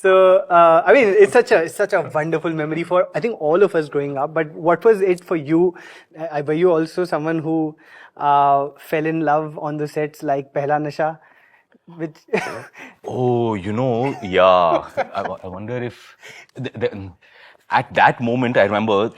So, I mean, it's such a wonderful memory for I think all of us growing up. But what was it for you? Were you also someone who fell in love on the sets like Pehla Nasha, which Oh, yeah. I wonder if at that moment I remember.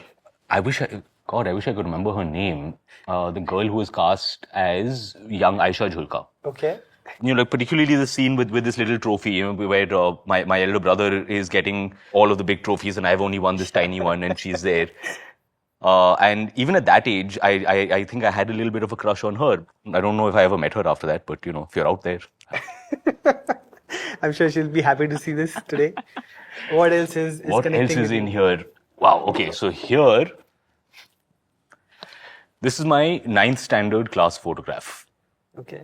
I wish God, I wish I could remember her name. The girl who was cast as young Aisha Julka. okay, Like particularly the scene with this little trophy, where my elder brother is getting all of the big trophies and I've only won this tiny one, and she's there. And even at that age, I think I had a little bit of a crush on her. I don't know if I ever met her after that, but if you're out there. I'm sure she'll be happy to see this today. What else is What else connecting is with in you? here? Wow, okay, so here, this is my ninth standard class photograph. Okay,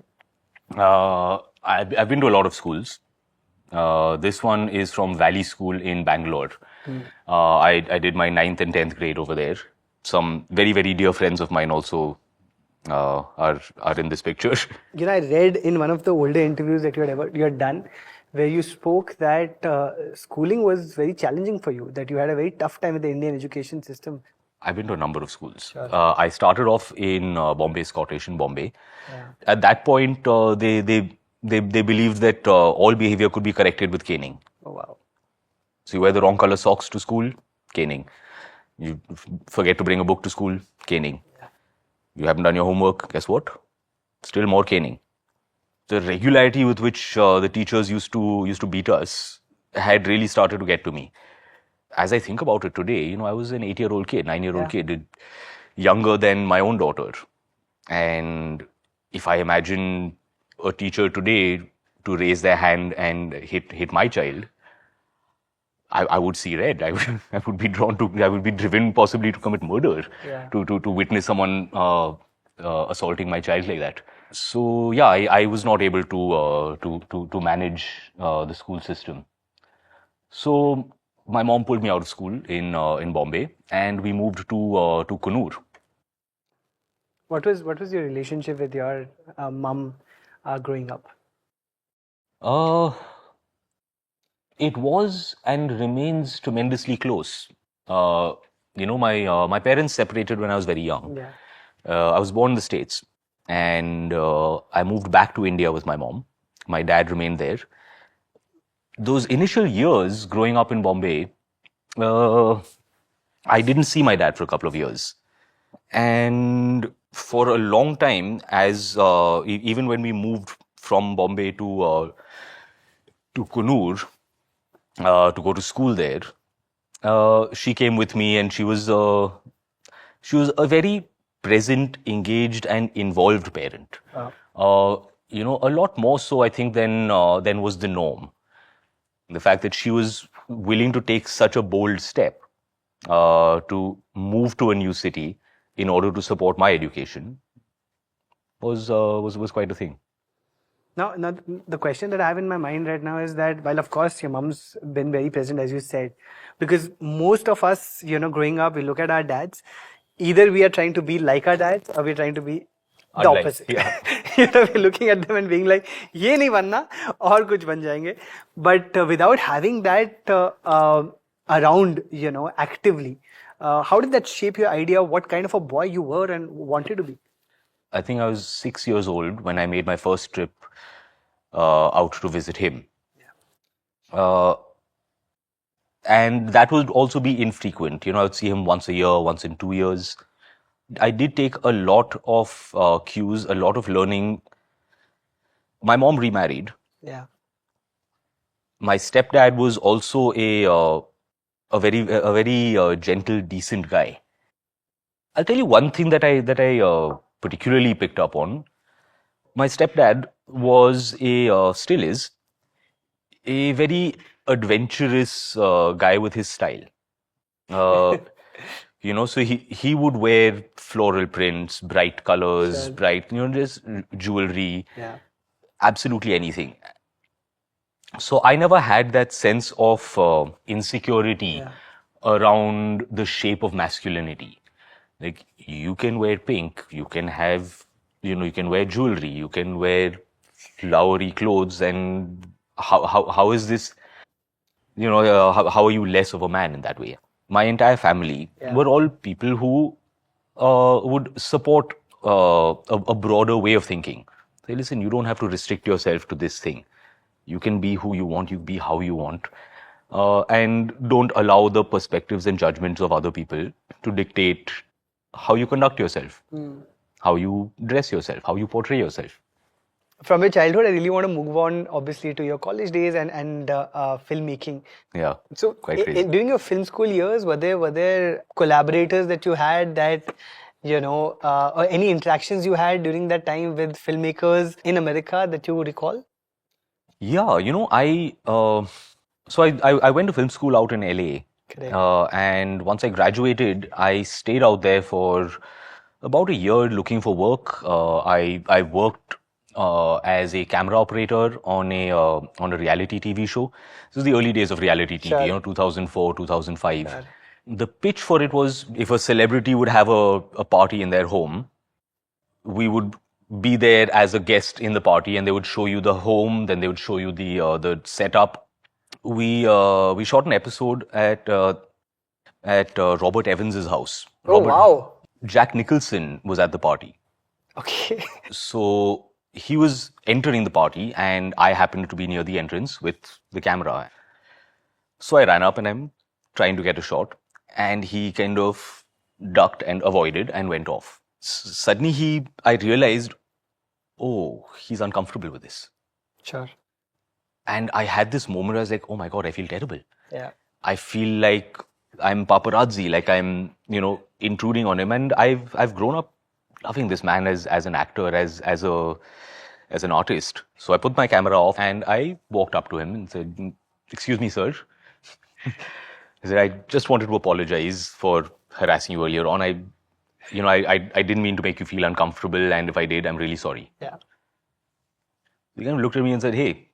I've been to a lot of schools. This one is from Valley School in Bangalore. I did my ninth and 10th grade over there. Some very, very dear friends of mine also are in this picture. I read in one of the older interviews that you had done, where you spoke that schooling was very challenging for you, that you had a very tough time with the Indian education system. I've been to a number of schools. Sure. I started off in Bombay, Scottish in Bombay. Yeah. At that point, they believed that all behavior could be corrected with caning. Oh wow. So you wear the wrong color socks to school, caning. You forget to bring a book to school, caning. You haven't done your homework, guess what? Still more caning. The regularity with which the teachers used to beat us had really started to get to me. As I think about it today, I was an 8-year-old kid, 9-year-old kid, younger than my own daughter. And if I imagine a teacher today to raise their hand and hit my child, I would see red. I would be I would be driven possibly to commit murder, to witness someone assaulting my child like that. So yeah, I was not able to manage the school system. So my mom pulled me out of school in Bombay, and we moved to Kannur. What was your relationship with your mom growing up? Uh, it was and remains tremendously close. My parents separated when I was very young. Yeah. I was born in the States, and I moved back to India with my mom. My dad remained there. Those initial years growing up in Bombay, I didn't see my dad for a couple of years. And for a long time, as even when we moved from Bombay to Kannur to go to school there, she came with me, and she was a very present, engaged, and involved parent. A lot more so, I think, than was the norm. The fact that she was willing to take such a bold step to move to a new city in order to support my education was quite a thing. Now, the question that I have in my mind right now is that, while of course your mom's been very present, as you said, because most of us, growing up, we look at our dads, either we are trying to be like our dads or we're trying to be the Unlike, opposite. yeah. We're looking at them and being like, ये नहीं बनना और कुछ बन जाएंगे. But without having that around, actively, how did that shape your idea of what kind of a boy you were and wanted to be? I think I was 6 years old when I made my first trip out to visit him. And that would also be infrequent. I would see him once a year, once in 2 years. I did take a lot of cues, a lot of learning. My mom remarried. Yeah. My stepdad was also a very gentle, decent guy. I'll tell you one thing that I particularly picked up on. My stepdad was still is a very adventurous guy with his style. So he would wear floral prints, bright colors, bright, just jewelry, absolutely anything. So I never had that sense of insecurity around the shape of masculinity. Like, you can wear pink, you can have, you can wear jewelry, you can wear flowery clothes, and how is this? how are you less of a man in that way? My entire family were all people who would support a broader way of thinking. Say, listen, you don't have to restrict yourself to this thing. You can be who you want, you be how you want. And don't allow the perspectives and judgments of other people to dictate how you conduct yourself, how you dress yourself, how you portray yourself. From your childhood, I really want to move on, obviously, to your college days and filmmaking. Yeah. So, quite crazy. during your film school years, were there collaborators that you had that, or any interactions you had during that time with filmmakers in America that you recall? Yeah, I went to film school out in LA. Correct. And once I graduated, I stayed out there for about a year looking for work. I worked as a camera operator on a reality TV show. This was the early days of reality TV, Sure. 2004, 2005. Sure. The pitch for it was if a celebrity would have a party in their home, we would be there as a guest in the party, and they would show you the home, then they would show you the setup. We shot an episode at Robert Evans's house. Oh, wow. Jack Nicholson was at the party. Okay. So he was entering the party, and I happened to be near the entrance with the camera. So I ran up and I'm trying to get a shot, and he kind of ducked and avoided and went off. Suddenly I realized, oh, he's uncomfortable with this. Sure. And I had this moment where I was like, oh my God, I feel terrible. Yeah. I feel like I'm paparazzi, like I'm, intruding on him. And I've grown up loving this man as an actor, as an artist. So I put my camera off and I walked up to him and said, excuse me, sir. I said, I just wanted to apologize for harassing you earlier on. I didn't mean to make you feel uncomfortable, and if I did, I'm really sorry. Yeah. He kind of looked at me and said, hey,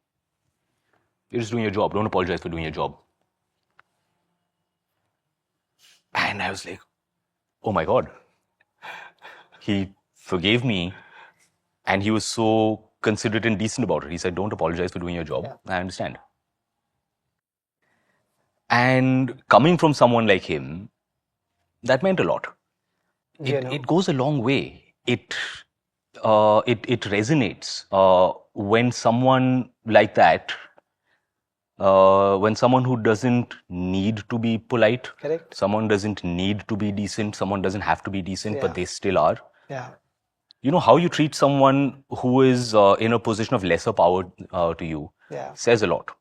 you're just doing your job. Don't apologize for doing your job. And I was like, oh my God. He forgave me, and he was so considerate and decent about it. He said, don't apologize for doing your job. Yeah. I understand. And coming from someone like him, that meant a lot. It goes a long way. It resonates when someone like that, when someone who doesn't need to be polite, correct, someone doesn't need to be decent, someone doesn't have to be decent, but they still are. Yeah. How you treat someone who is in a position of lesser power to you says a lot.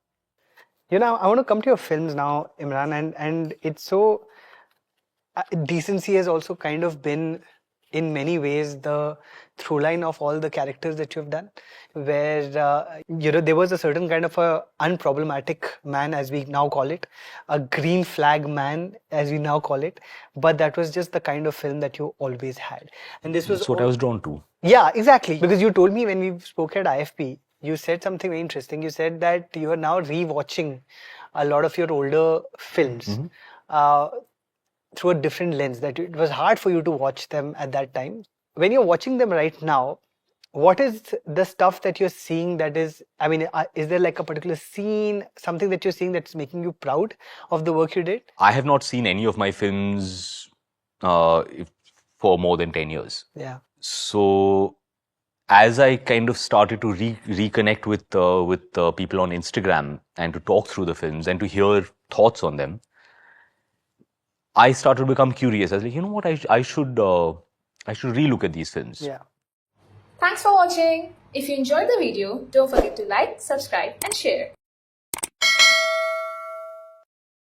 I want to come to your films now, Imran, and it's so decency has also kind of been in many ways the through line of all the characters that you've done, where there was a certain kind of a unproblematic man, as we now call it, a green flag man, as we now call it, but that was just the kind of film that you always had, and this was what I was drawn to. Yeah, exactly, because you told me when we spoke at IFP, you said something very interesting. You said that you are now rewatching a lot of your older films through a different lens, that it was hard for you to watch them at that time. When you're watching them right now, what is the stuff that you're seeing that is, is there like a particular scene, something that you're seeing that's making you proud of the work you did? I have not seen any of my films for more than 10 years. Yeah. So as I kind of started to reconnect with people on Instagram and to talk through the films and to hear thoughts on them, I started to become curious. I was like, you know what, I should relook at these films. Yeah. Thanks for watching. If you enjoyed the video, don't forget to like, subscribe and share.